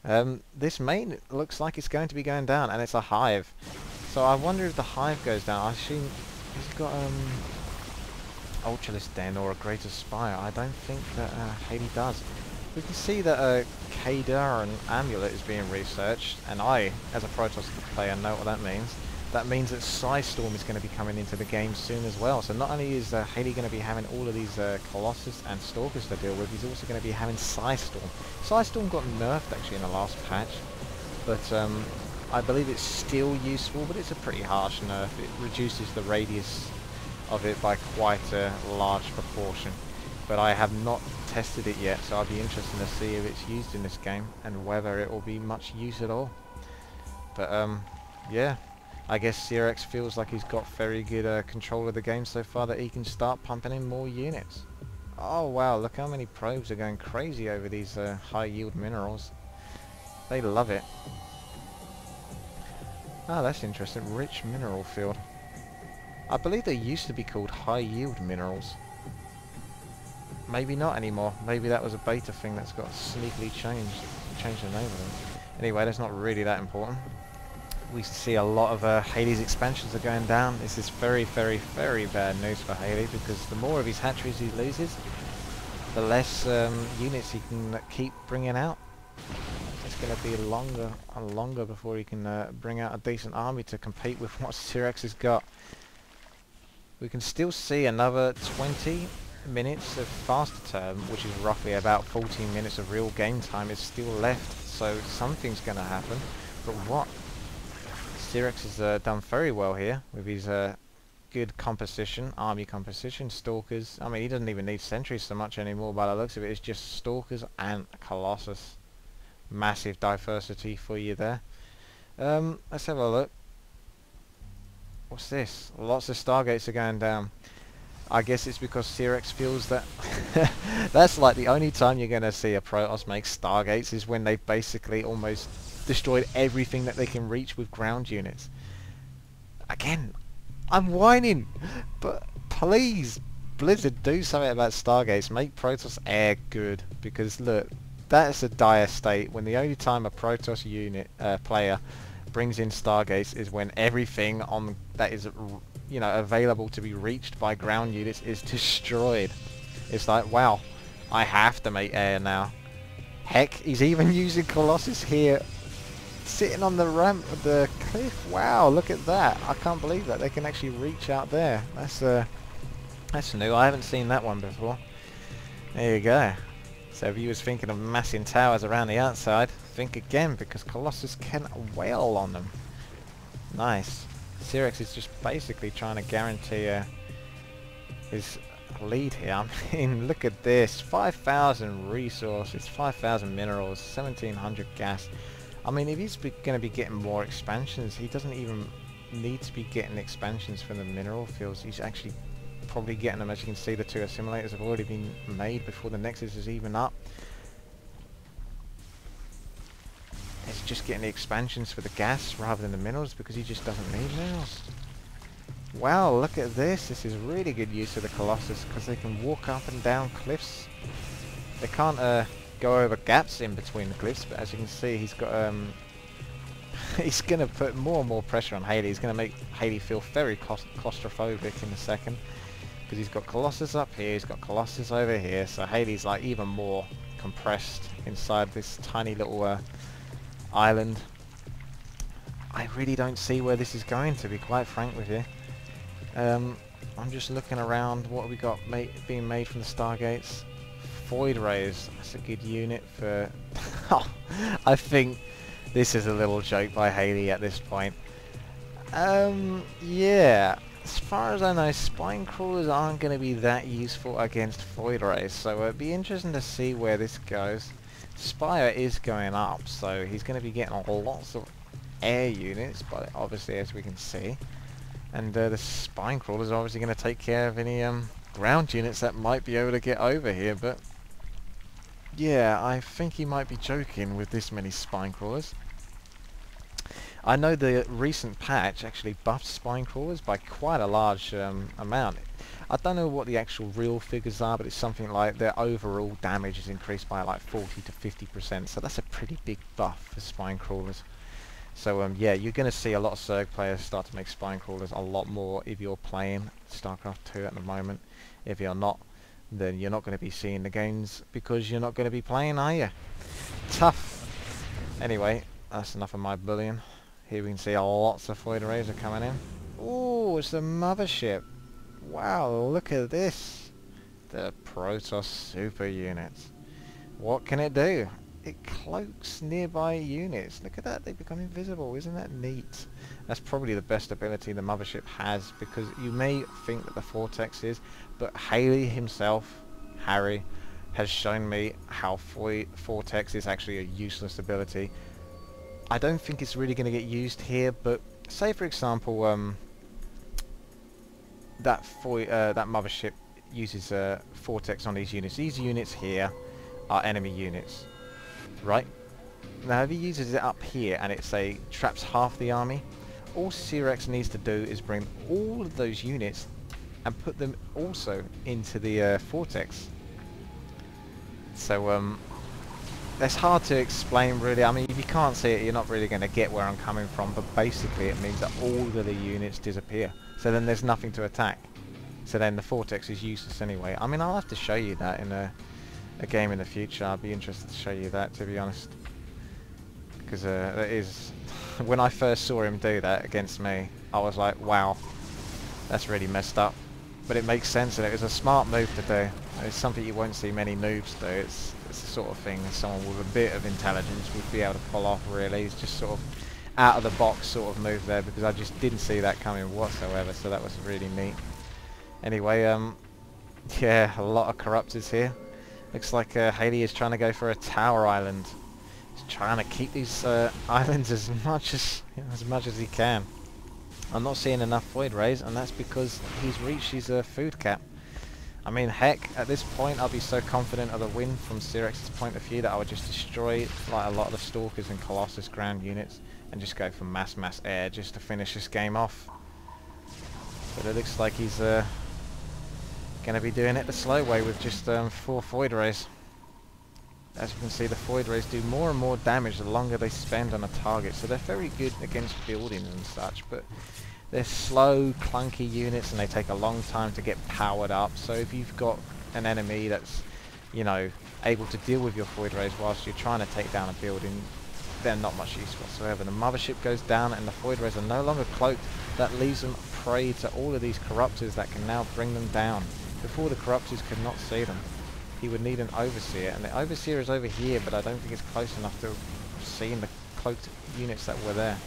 This main looks like it's going to be going down, and it's a hive. So I wonder if the hive goes down. I assume he's got Ultralist Den or a Greater Spire. I don't think that Hayley does. We can see that Kadar Amulet is being researched, and I, as a Protoss player, know what that means. That means that Storm is going to be coming into the game soon as well. So not only is Hayley going to be having all of these Colossus and Stalkers to deal with, he's also going to be having Storm. Storm got nerfed actually in the last patch, but I believe it's still useful, but it's a pretty harsh nerf. It reduces the radius of it by quite a large proportion. But I have not tested it yet, so I'll be interested to see if it's used in this game and whether it will be much use at all. But yeah, I guess ZeeRaX feels like he's got very good control of the game so far that he can start pumping in more units. Oh wow, look how many probes are going crazy over these high yield minerals. They love it. Ah, that's interesting. Rich mineral field. I believe they used to be called high yield minerals. Maybe not anymore. Maybe that was a beta thing that's got sneakily changed the name of them. Anyway, that's not really that important. We see a lot of Hayley's expansions are going down. This is very, very, very bad news for Hayley, because the more of his hatcheries he loses, the less units he can keep bringing out. It's going to be longer and longer before he can bring out a decent army to compete with what ZeeRaX has got. We can still see another 20 minutes of faster term, which is roughly about 14 minutes of real game time, is still left, so something's going to happen. But what? ZeeRaX has done very well here with his good composition, army composition, Stalkers. I mean, he doesn't even need sentries so much anymore by the looks of it. It's just Stalkers and Colossus. Massive diversity for you there. Let's have a look. What's this? Lots of Stargates are going down. I guess it's because ZeeRaX feels that that's like the only time you're going to see a Protoss make Stargates is when they've basically almost destroyed everything that they can reach with ground units. Again, I'm whining, but please, Blizzard, do something about Stargates. Make Protoss air good, because look, that's a dire state when the only time a Protoss unit player brings in Stargates is when everything on that is, you know, available to be reached by ground units is destroyed. It's like, wow, I have to make air now. Heck, he's even using Colossus here, sitting on the ramp of the cliff. Wow, look at that. I can't believe that they can actually reach out there. That's new. I haven't seen that one before. There you go. So if you was thinking of massing towers around the outside, think again, because Colossus can wail on them. Nice. ZeeRaX is just basically trying to guarantee his lead here. I mean, look at this. 5,000 resources, 5,000 minerals, 1,700 gas. I mean, if he's going to be getting more expansions, he doesn't even need to be getting expansions from the mineral fields. He's actually probably getting them. As you can see, the two assimilators have already been made before the Nexus is even up. It's just getting the expansions for the gas rather than the minerals, because he just doesn't need minerals. Wow, look at this. This is really good use of the Colossus, because they can walk up and down cliffs. They can't go over gaps in between the cliffs, but as you can see, he's got he's going to put more and more pressure on Hayley. He's going to make Hayley feel very claustrophobic in a second, because he's got Colossus up here, he's got Colossus over here, so Hayley's like even more compressed inside this tiny little island. I really don't see where this is going, to be quite frank with you. I'm just looking around what we got being made from the Stargates. Void Rays, that's a good unit for... I think this is a little joke by Hayley at this point. Yeah, as far as I know, Spine Crawlers aren't going to be that useful against Void Rays, so it'd be interesting to see where this goes. Spire is going up, so he's going to be getting lots of air units, but obviously, as we can see. And the Spine Crawlers are obviously going to take care of any ground units that might be able to get over here, but yeah, I think he might be joking with this many Spine Crawlers. I know the recent patch actually buffed spine crawlers by quite a large amount. I don't know what the actual real figures are, but it's something like their overall damage is increased by like 40 to 50%, so that's a pretty big buff for spine crawlers. So yeah, you're going to see a lot of Zerg players start to make spine crawlers a lot more if you're playing Starcraft 2 at the moment. If you're not, then you're not going to be seeing the games because you're not going to be playing, are you? Tough. Anyway, that's enough of my bullying. Here we can see lots of void rays are coming in. Oh, it's the mothership. Wow, look at this. The Protoss super units. What can it do? It cloaks nearby units. Look at that, they become invisible. Isn't that neat? That's probably the best ability the mothership has, because you may think that the Vortex is, but Hayley himself, Harry, has shown me how Vortex is actually a useless ability. I don't think it's really going to get used here, but say for example that mothership uses Vortex on these units. These units here are enemy units, right? Now if he uses it up here and it say traps half the army, all ZeeRaX needs to do is bring all of those units and put them also into the Vortex. So that's hard to explain really. I mean, if you can't see it, you're not really going to get where I'm coming from, but basically it means that all of the units disappear. So then there's nothing to attack. So then the Vortex is useless anyway. I mean, I'll have to show you that in a game in the future. I'd be interested to show you that, to be honest. Because that is... when I first saw him do that against me, I was like, wow, that's really messed up. But it makes sense, and it was a smart move to do. It's something you won't see many noobs do. It's the sort of thing someone with a bit of intelligence would be able to pull off, really. It's just sort of out of the box sort of move there, because I just didn't see that coming whatsoever, so that was really neat. Anyway, yeah, a lot of corruptors here. Looks like Hayley is trying to go for a tower island. He's trying to keep these islands as much as he can. I'm not seeing enough void rays, and that's because he's reached his food cap. I mean, heck, at this point I'll be so confident of the win from ZeeRaX's point of view that I would just destroy like a lot of the Stalkers and Colossus ground units and just go for mass air just to finish this game off. But it looks like he's going to be doing it the slow way with just 4 void rays. As you can see, the void rays do more and more damage the longer they spend on a target, so they're very good against buildings and such, but they're slow, clunky units and they take a long time to get powered up. So if you've got an enemy that's, you know, able to deal with your void rays whilst you're trying to take down a building, they're not much use whatsoever. The mothership goes down and the void rays are no longer cloaked. That leaves them prey to all of these corruptors that can now bring them down. Before, the corruptors could not see them. He would need an overseer, and the overseer is over here, but I don't think it's close enough to seeing the cloaked units that were there.